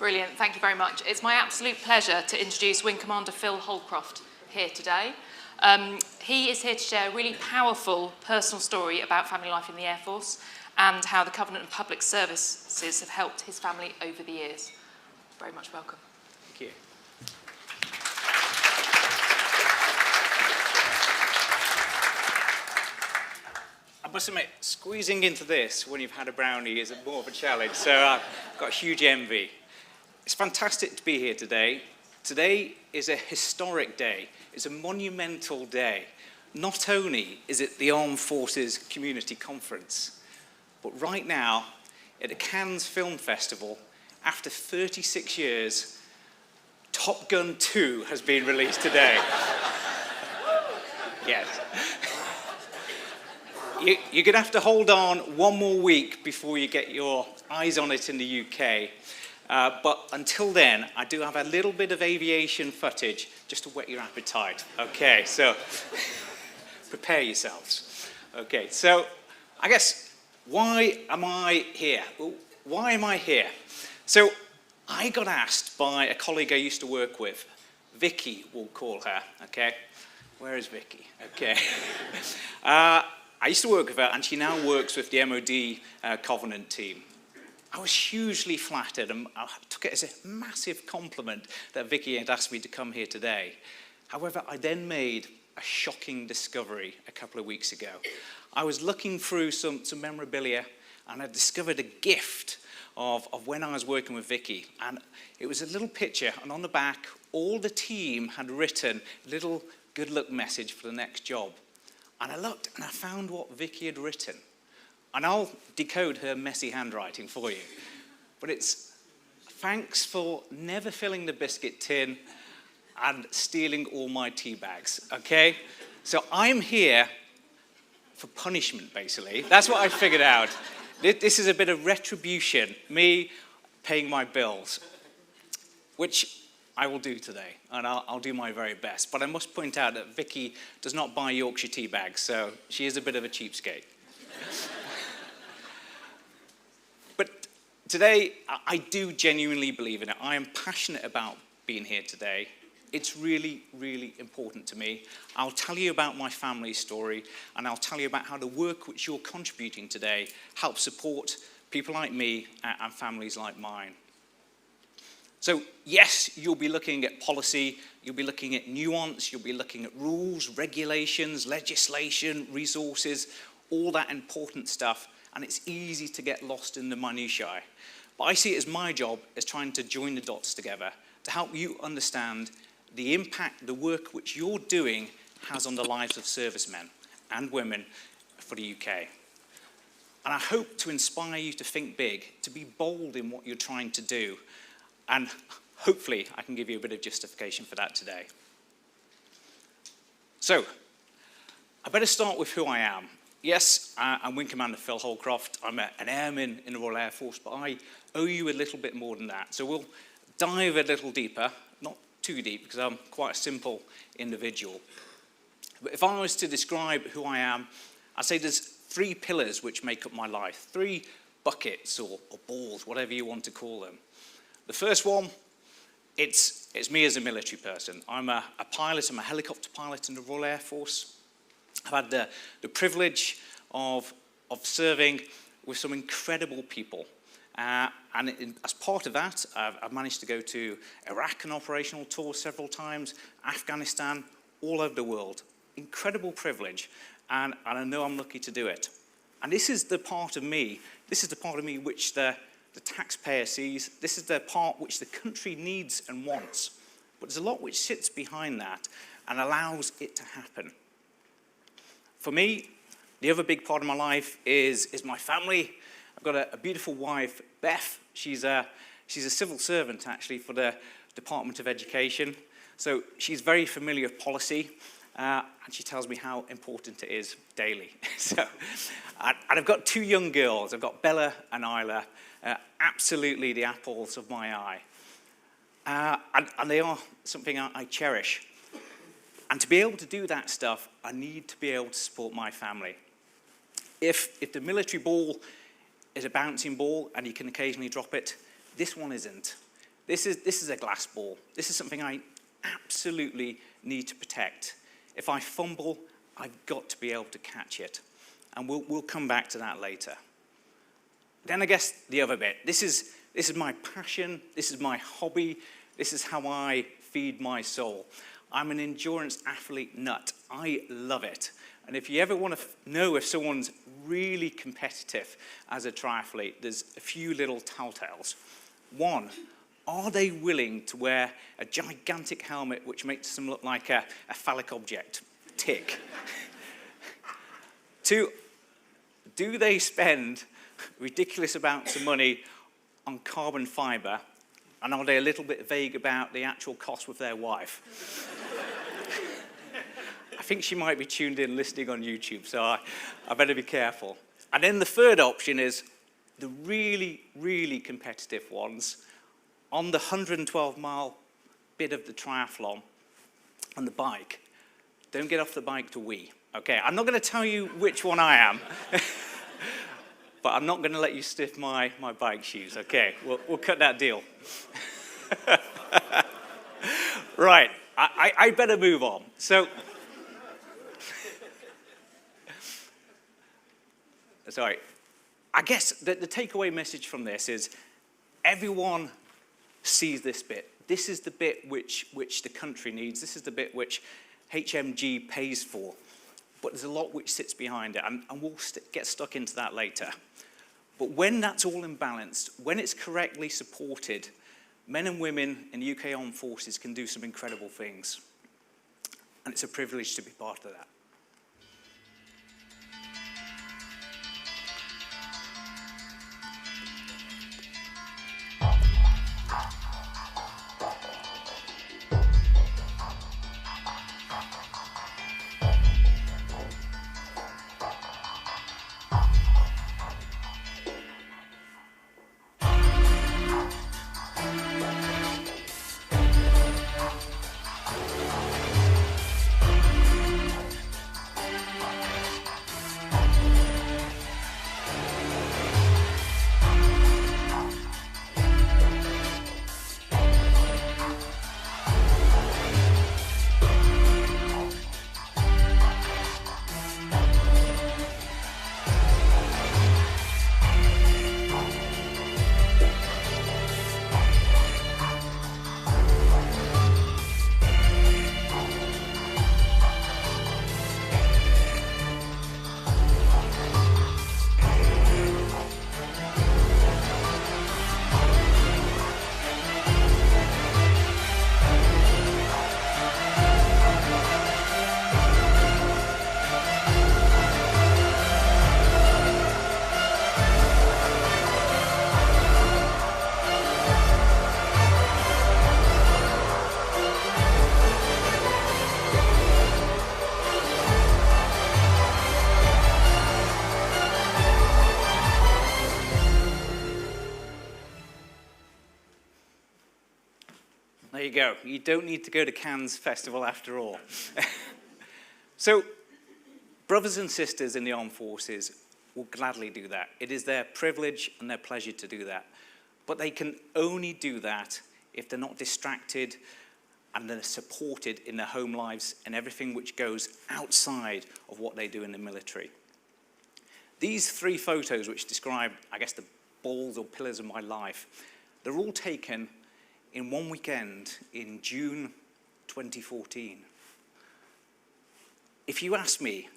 Brilliant, thank you very much. It's my absolute pleasure to introduce Wing Commander Phil Holcroft here today. He is here to share a really powerful personal story about family life in the Air Force and how the Covenant of Public Services have helped his family over the years. Very much welcome. Thank you. I must admit, squeezing into this when you've had a brownie is more of a challenge, so I've got huge envy. It's fantastic to be here today. Today is a historic day. It's a monumental day. Not only is it the Armed Forces Community Conference, but right now, at the Cannes Film Festival, after 36 years, Top Gun 2 has been released today. Yes. You're going to have to hold on one more week before you get your eyes on it in the UK. But until then, I do have a little bit of aviation footage just to whet your appetite. Okay, so prepare yourselves. Okay, so I guess, why am I here? Well, why am I here? So I got asked by a colleague I used to work with, Vicky, we'll call her, okay? Where is Vicky? Okay. I used to work with her, and she now works with the MOD Covenant team. I was hugely flattered, and I took it as a massive compliment that Vicky had asked me to come here today. However, I then made a shocking discovery a couple of weeks ago. I was looking through some memorabilia, and I discovered a gift of when I was working with Vicky. And it was a little picture, and on the back, all the team had written a little good luck message for the next job. And I looked, and I found what Vicky had written. And I'll decode her messy handwriting for you. But it's, thanks for never filling the biscuit tin and stealing all my tea bags, okay? So I'm here for punishment, basically. That's what I figured out. This is a bit of retribution, me paying my bills, which I will do today, and I'll do my very best. But I must point out that Vicky does not buy Yorkshire tea bags, so she is a bit of a cheapskate. But today, I do genuinely believe in it. I am passionate about being here today. It's really, really important to me. I'll tell you about my family story, and I'll tell you about how the work which you're contributing today helps support people like me and families like mine. So yes, you'll be looking at policy, you'll be looking at nuance, you'll be looking at rules, regulations, legislation, resources, all that important stuff, and it's easy to get lost in the minutiae. But I see it as my job as trying to join the dots together to help you understand the impact the work which you're doing has on the lives of servicemen and women for the UK. And I hope to inspire you to think big, to be bold in what you're trying to do, and hopefully I can give you a bit of justification for that today. So, I better start with who I am. Yes, I'm Wing Commander Phil Holcroft. I'm an airman in the Royal Air Force, but I owe you a little bit more than that. So we'll dive a little deeper, not too deep, because I'm quite a simple individual. But if I was to describe who I am, I'd say there's three pillars which make up my life, three buckets or balls, whatever you want to call them. The first one, it's me as a military person. I'm a pilot, I'm a helicopter pilot in the Royal Air Force. I've had the privilege of serving with some incredible people. As part of that, I've managed to go to Iraq on operational tours several times, Afghanistan, all over the world. Incredible privilege, and I know I'm lucky to do it. And this is the part of me which the taxpayer sees. This is the part which the country needs and wants. But there's a lot which sits behind that and allows it to happen. For me, the other big part of my life is my family. I've got a beautiful wife, Beth. She's a civil servant, actually, for the Department of Education. So she's very familiar with policy, and she tells me how important it is daily. And I've got two young girls. I've got Bella and Isla, absolutely the apples of my eye. And they are something I cherish. And to be able to do that stuff, I need to be able to support my family. If the military ball is a bouncing ball and you can occasionally drop it, this one isn't. This is a glass ball. This is something I absolutely need to protect. If I fumble, I've got to be able to catch it. And we'll come back to that later. Then I guess the other bit. This is my passion. This is my hobby. This is how I feed my soul. I'm an endurance athlete nut. I love it. And if you ever want to know if someone's really competitive as a triathlete, there's a few little telltales. One, are they willing to wear a gigantic helmet which makes them look like a phallic object? Tick. Two, do they spend ridiculous amounts of money on carbon fiber, and are they a little bit vague about the actual cost with their wife? I think she might be tuned in listening on YouTube, so I better be careful. And then the third option is the really, really competitive ones. On the 112-mile bit of the triathlon, on the bike, don't get off the bike to wee. Okay, I'm not going to tell you which one I am, but I'm not going to let you stiff my bike shoes. Okay, we'll cut that deal. Right, I better move on. So, sorry, I guess the takeaway message from this is everyone sees this bit. This is the bit which the country needs. This is the bit which HMG pays for. But there's a lot which sits behind it, and we'll get stuck into that later. But when that's all imbalanced, when it's correctly supported, men and women in the UK Armed Forces can do some incredible things. And it's a privilege to be part of that. There you go. You don't need to go to Cannes Festival after all. So, brothers and sisters in the armed forces will gladly do that. It is their privilege and their pleasure to do that. But they can only do that if they're not distracted and they're supported in their home lives and everything which goes outside of what they do in the military. These three photos, which describe, I guess, the balls or pillars of my life, they're all taken in one weekend in June 2014. If you ask me,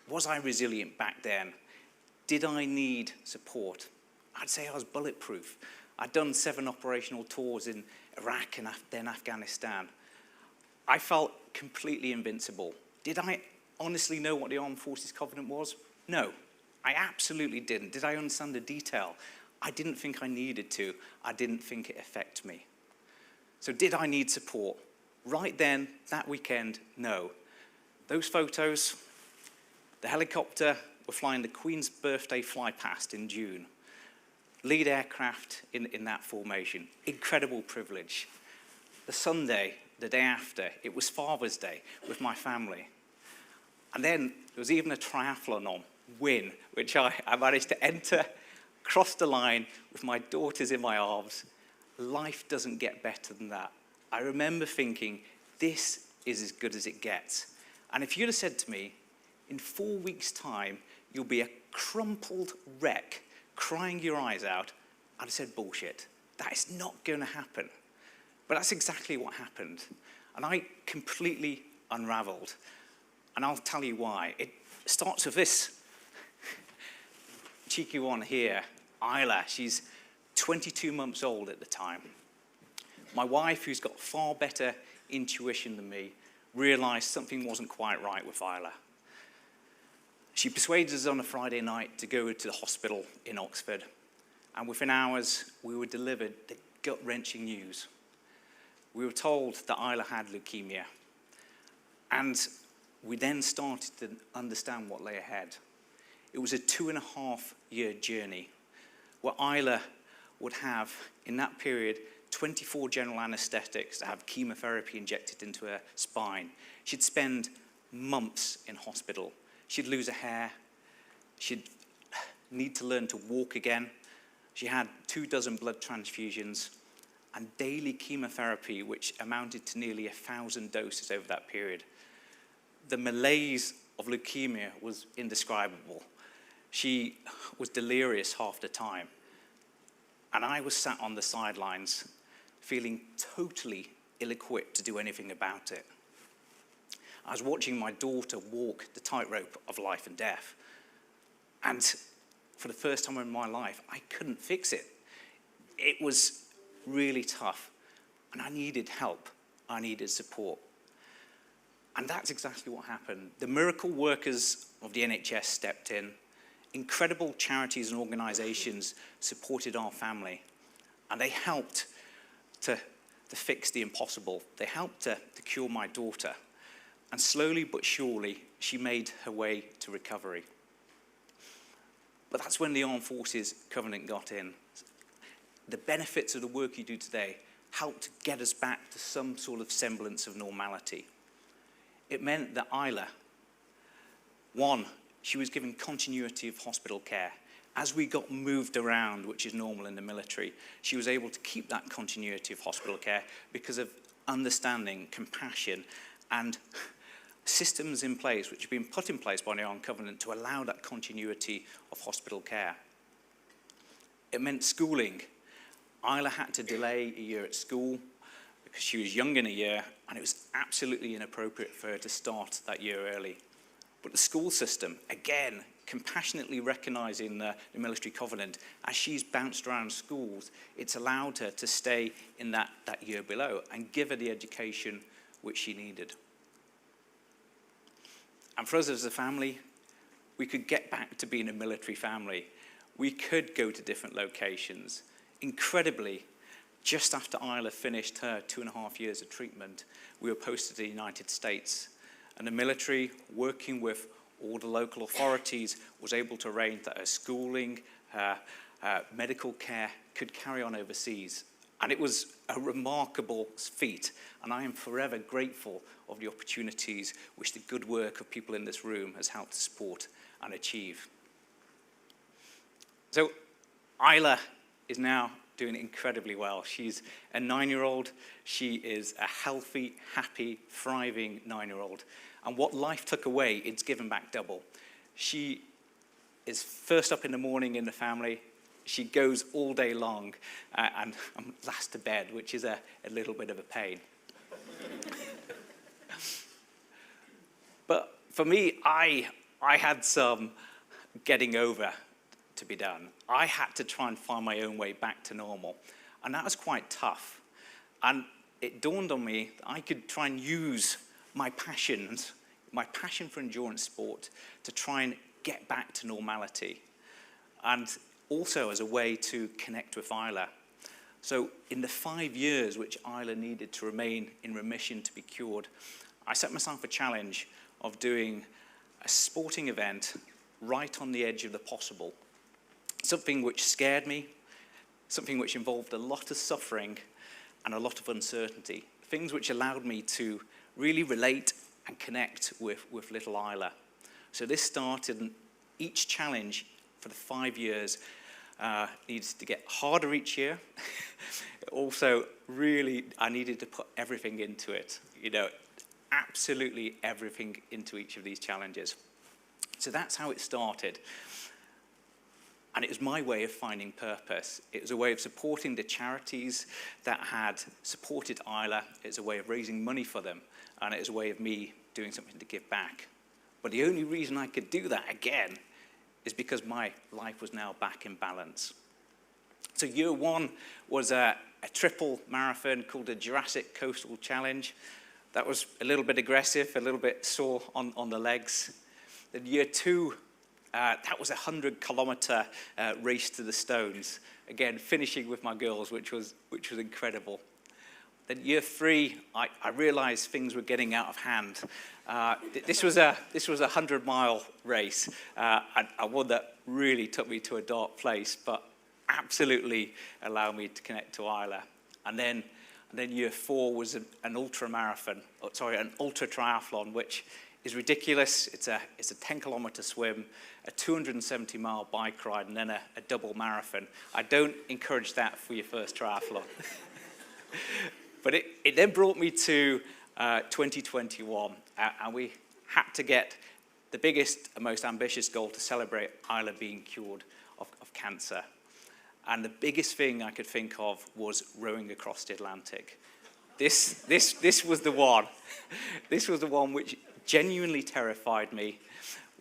was I resilient back then? Did I need support? I'd say I was bulletproof. I'd done 7 operational tours in Iraq and then Afghanistan. I felt completely invincible. Did I honestly know what the Armed Forces Covenant was? No, I absolutely didn't. Did I understand the detail? I didn't think I needed to. I didn't think it affected me. So did I need support? Right then, that weekend, no. Those photos, the helicopter were flying the Queen's birthday fly past in June. Lead aircraft in that formation. Incredible privilege. The Sunday, the day after, it was Father's Day with my family. And then there was even a triathlon on, win, which I managed to enter, cross the line with my daughters in my arms, life doesn't get better than that. I remember thinking, this is as good as it gets. And if you'd have said to me, in 4 weeks' time, you'll be a crumpled wreck, crying your eyes out, I'd have said, bullshit. That is not going to happen. But that's exactly what happened. And I completely unraveled. And I'll tell you why. It starts with this cheeky one here, Isla. She's 22 months old at the time. My wife, who's got far better intuition than me, realized something wasn't quite right with Isla. She persuaded us on a Friday night to go to the hospital in Oxford. And within hours, we were delivered the gut-wrenching news. We were told that Isla had leukemia. And we then started to understand what lay ahead. It was a 2.5-year journey where Isla would have, in that period, 24 general anesthetics to have chemotherapy injected into her spine. She'd spend months in hospital. She'd lose her hair. She'd need to learn to walk again. She had 24 blood transfusions and daily chemotherapy, which amounted to nearly 1,000 doses over that period. The malaise of leukemia was indescribable. She was delirious half the time. And I was sat on the sidelines, feeling totally ill-equipped to do anything about it. I was watching my daughter walk the tightrope of life and death. And for the first time in my life, I couldn't fix it. It was really tough. And I needed help. I needed support. And that's exactly what happened. The miracle workers of the NHS stepped in. Incredible charities and organizations supported our family. And they helped to fix the impossible. They helped to cure my daughter. And slowly but surely, she made her way to recovery. But that's when the Armed Forces Covenant got in. The benefits of the work you do today helped get us back to some sort of semblance of normality. It meant that Isla, one, she was given continuity of hospital care. As we got moved around, which is normal in the military, she was able to keep that continuity of hospital care because of understanding, compassion, and systems in place which have been put in place by the Armed Covenant to allow that continuity of hospital care. It meant schooling. Isla had to delay a year at school because she was young in a year, and it was absolutely inappropriate for her to start that year early. But the school system, again, compassionately recognizing the military covenant, as she's bounced around schools, it's allowed her to stay in that year below and give her the education which she needed. And for us as a family, we could get back to being a military family. We could go to different locations. Incredibly, just after Isla finished her 2.5 years of treatment, we were posted to the United States. And the military, working with all the local authorities, was able to arrange that her schooling, her medical care could carry on overseas. And it was a remarkable feat. And I am forever grateful of the opportunities which the good work of people in this room has helped to support and achieve. So Isla is now doing incredibly well. She's a 9-year-old. She is a healthy, happy, thriving 9-year-old. And what life took away, it's given back double. She is first up in the morning in the family. She goes all day long and last to bed, which is a little bit of a pain. But for me, I had some getting over to be done. I had to try and find my own way back to normal. And that was quite tough. And it dawned on me that I could try and use my passion for endurance sport to try and get back to normality. And also as a way to connect with Isla. So in the 5 years which Isla needed to remain in remission to be cured, I set myself a challenge of doing a sporting event right on the edge of the possible. Something which scared me, something which involved a lot of suffering and a lot of uncertainty. Things which allowed me to really relate and connect with little Isla. So this started, and each challenge for the 5 years needs to get harder each year, also really, I needed to put everything into it, absolutely everything into each of these challenges. So that's how it started. And it was my way of finding purpose. It was a way of supporting the charities that had supported Isla. It was a way of raising money for them. And it was a way of me doing something to give back. But the only reason I could do that again is because my life was now back in balance. So year one was a triple marathon called the Jurassic Coastal Challenge. That was a little bit aggressive, a little bit sore on the legs. Then year two, that was a 100-kilometer race to the stones. Again, finishing with my girls, which was incredible. Then year three, I realized things were getting out of hand. This was a 100-mile race, and one that really took me to a dark place, but absolutely allowed me to connect to Isla. And then year four was an ultra triathlon, which is ridiculous. It's a 10-kilometer swim, a 270-mile bike ride, and then a double marathon. I don't encourage that for your first triathlon. But it then brought me to 2021, and we had to get the biggest and most ambitious goal to celebrate Isla being cured of cancer. And the biggest thing I could think of was rowing across the Atlantic. This was the one. This was the one which genuinely terrified me,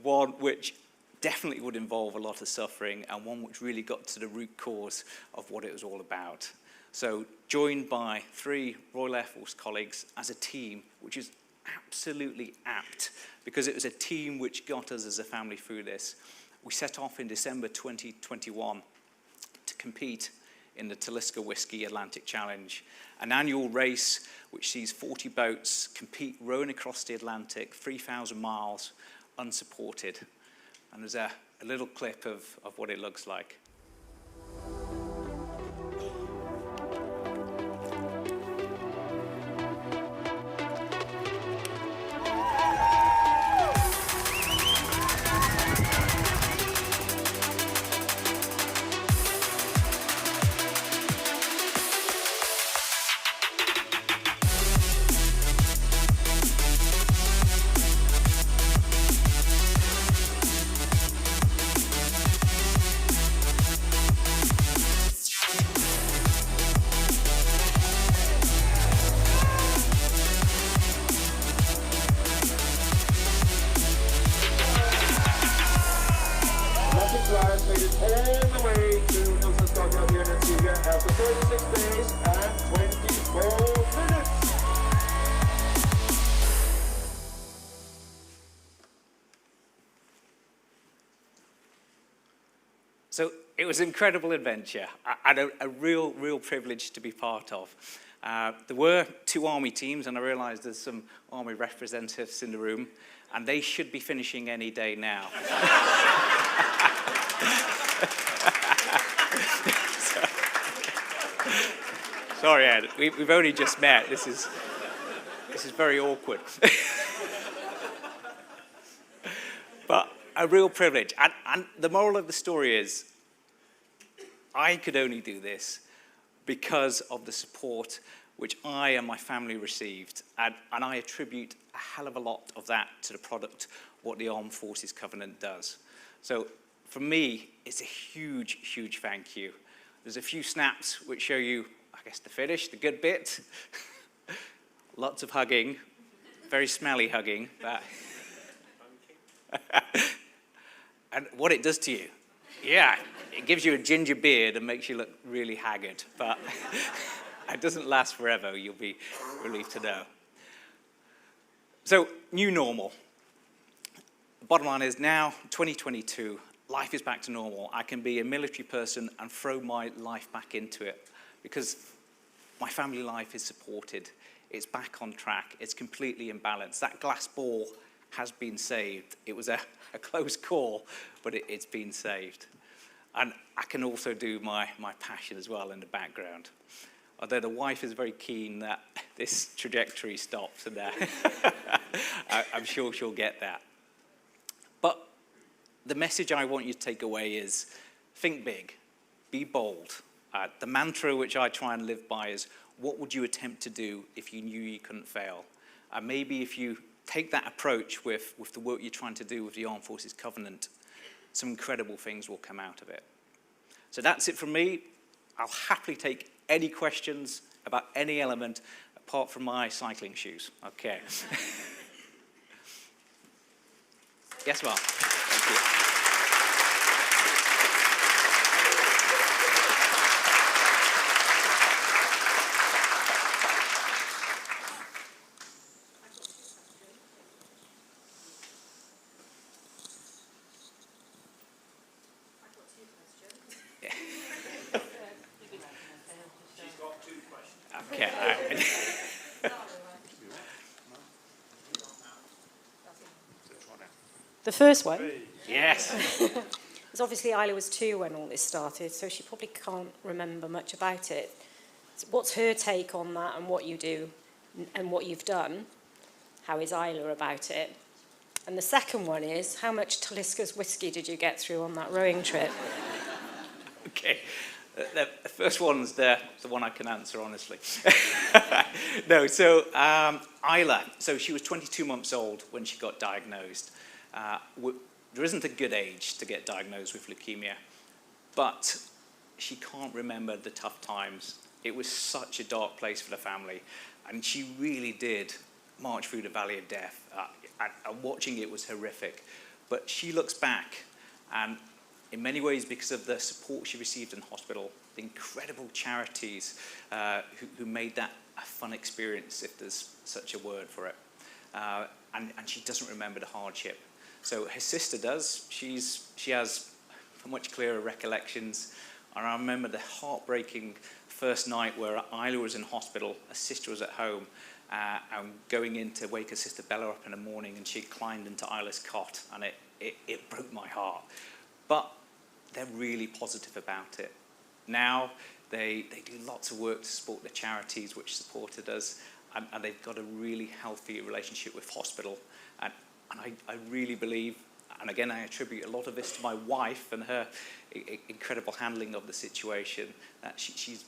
one which definitely would involve a lot of suffering, and one which really got to the root cause of what it was all about. So joined by 3 Royal Air Force colleagues as a team, which is absolutely apt, because it was a team which got us as a family through this. We set off in December 2021 to compete in the Talisker Whiskey Atlantic Challenge, an annual race which sees 40 boats compete rowing across the Atlantic, 3,000 miles, unsupported. And there's a little clip of what it looks like. Made it all the way to Nilsson Stadium here in Antigua after 36 days and 24 minutes. So it was an incredible adventure and a real privilege to be part of. There were 2 Army teams, and I realised there's some Army representatives in the room, and they should be finishing any day now. Sorry, Ed. We've only just met. This is very awkward. But a real privilege. And the moral of the story is, I could only do this because of the support which I and my family received. And I attribute a hell of a lot of that to the product, what the Armed Forces Covenant does. So for me, it's a huge thank you. There's a few snaps which show you, I guess, the finish, the good bit. Lots of hugging, very smelly hugging. And what it does to you. Yeah, it gives you a ginger beard and makes you look really haggard. But it doesn't last forever, you'll be relieved to know. So, new normal. The bottom line is now, 2022, life is back to normal. I can be a military person and throw my life back into it because my family life is supported. It's back on track. It's completely in balance. That glass ball has been saved. It was a close call, but it's been saved. And I can also do my passion as well in the background. Although the wife is very keen that this trajectory stops, and I'm sure she'll get that. But the message I want you to take away is, think big, be bold, The mantra which I try and live by is, what would you attempt to do if you knew you couldn't fail? And maybe if you take that approach with the work you're trying to do with the Armed Forces Covenant, some incredible things will come out of it. So that's it from me. I'll happily take any questions about any element apart from my cycling shoes. Okay. Yes, Mark. Thank you. Okay. The first one Yes. is obviously Isla was 2 when all this started, so she probably can't remember much about it. So what's her take on that and what you do and what you've done? How is Isla about it? And the second one is, how much Taliska's whiskey did you get through on that rowing trip? Okay. The first one's the one I can answer, honestly. No, so Isla, so she was 22 months old when she got diagnosed. There isn't a good age to get diagnosed with leukemia, but she can't remember the tough times. It was such a dark place for the family, and she really did march through the valley of death. And watching it was horrific. But she looks back, and in many ways, because of the support she received in hospital, the incredible charities who made that a fun experience, if there's such a word for it. And she doesn't remember the hardship. So her sister does. She has much clearer recollections. And I remember the heartbreaking first night where Isla was in hospital, her sister was at home, and going in to wake her sister Bella up in the morning, and she climbed into Isla's cot, and it broke my heart. But they're really positive about it. Now they do lots of work to support the charities which supported us, and they've got a really healthy relationship with hospital. And I really believe, and again I attribute a lot of this to my wife and her incredible handling of the situation, that she's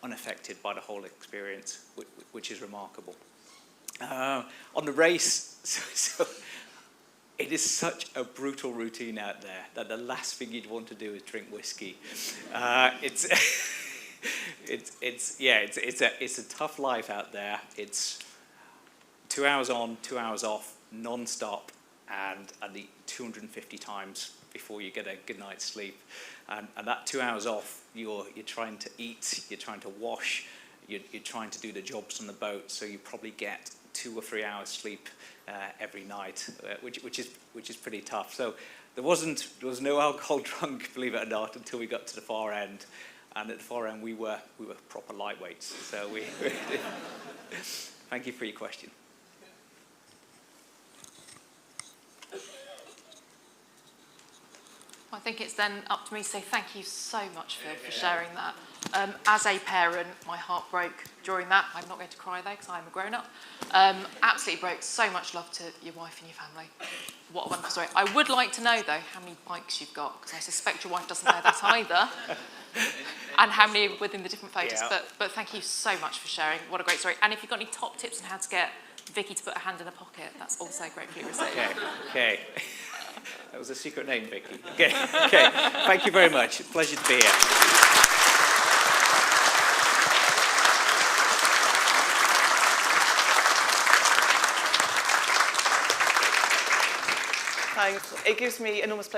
unaffected by the whole experience, which is remarkable. On the race, so it is such a brutal routine out there that the last thing you'd want to do is drink whiskey. It's a tough life out there. It's 2 hours on, 2 hours off, non-stop, and at the 250 times before you get a good night's sleep. And that 2 hours off, you're trying to eat, you're trying to wash, you're trying to do the jobs on the boat, so you probably get 2 or 3 hours sleep every night, which is pretty tough. So there was no alcohol drunk, believe it or not, until we got to the far end. And at the far end, we were proper lightweights. So thank you for your question. I think it's then up to me to say thank you so much, Phil, for sharing that. As a parent, my heart broke during that. I'm not going to cry though, because I'm a grown-up. Absolutely broke. So much love to your wife and your family. What a wonderful story. I would like to know, though, how many bikes you've got, because I suspect your wife doesn't know that either. And how many within the different photos. Yeah. But thank you so much for sharing. What a great story. And if you've got any top tips on how to get Vicky to put her hand in her pocket, that's also gratefully received. Okay. That was a secret name, Vicky. Okay. Thank you very much. Pleasure to be here. Thanks. It gives me enormous pleasure